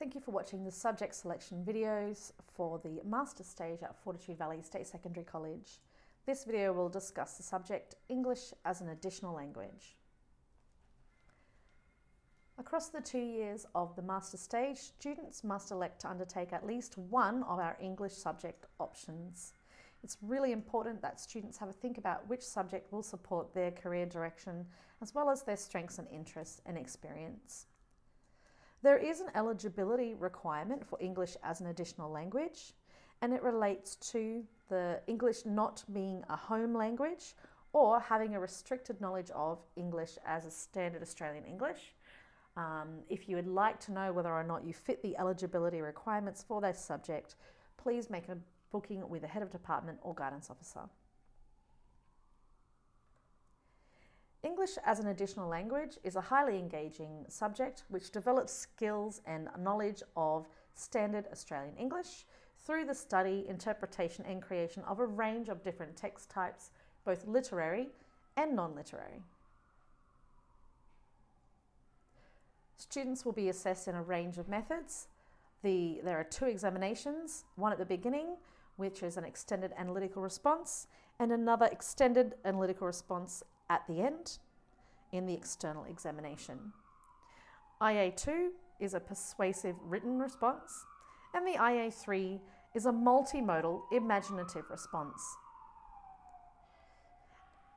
Thank you for watching the subject selection videos for the Master's stage at Fortitude Valley State Secondary College. This video will discuss the subject English as an additional language. Across the 2 years of the Master's stage, students must elect to undertake at least one of our English subject options. It's really important that students have a think about which subject will support their career direction, as well as their strengths and interests and experience. There is an eligibility requirement for English as an additional language, and it relates to the English not being a home language or having a restricted knowledge of English as a standard Australian English. If you would like to know whether or not you fit the eligibility requirements for that subject, please make a booking with the head of department or guidance officer. English as an additional language is a highly engaging subject which develops skills and knowledge of standard Australian English through the study, interpretation and creation of a range of different text types, both literary and non-literary. Students will be assessed in a range of methods. There are 2 examinations, one at the beginning, which is an extended analytical response, and another extended analytical response at the end in the external examination. IA2 is a persuasive written response, and the IA3 is a multimodal imaginative response.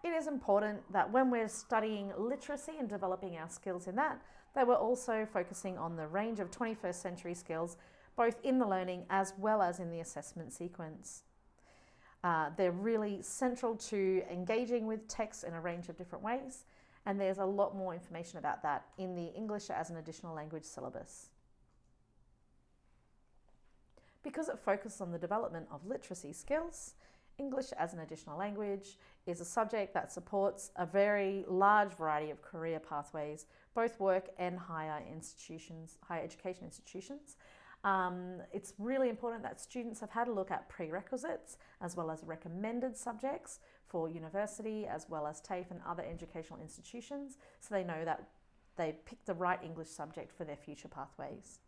It is important that when we're studying literacy and developing our skills in that we're also focusing on the range of 21st century skills, both in the learning as well as in the assessment sequence. They're really central to engaging with text in a range of different ways, and there's a lot more information about that in the English as an additional language syllabus. Because it focuses on the development of literacy skills, English as an additional language is a subject that supports a very large variety of career pathways, both work and higher education institutions. It's really important that students have had a look at prerequisites as well as recommended subjects for university as well as TAFE and other educational institutions, so they know that they've picked the right English subject for their future pathways.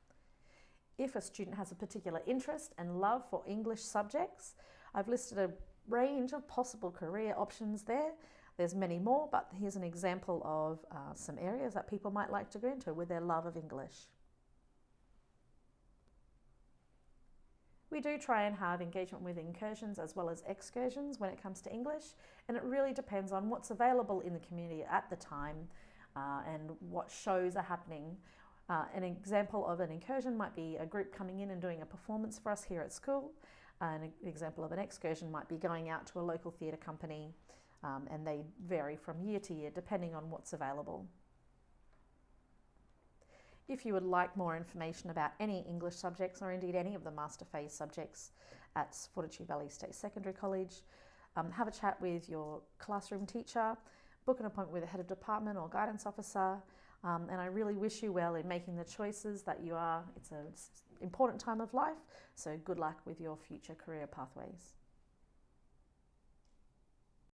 If a student has a particular interest and love for English subjects, I've listed a range of possible career options there. There's many more, but here's an example of some areas that people might like to go into with their love of English. We do try and have engagement with incursions as well as excursions when it comes to English, and it really depends on what's available in the community at the time and what shows are happening. An example of an incursion might be a group coming in and doing a performance for us here at school. An example of an excursion might be going out to a local theatre company, and they vary from year to year depending on what's available. If you would like more information about any English subjects or indeed any of the master phase subjects at Fortitude Valley State Secondary College, have a chat with your classroom teacher, book an appointment with the head of department or guidance officer, and I really wish you well in making the choices that you are. It's an important time of life, so good luck with your future career pathways.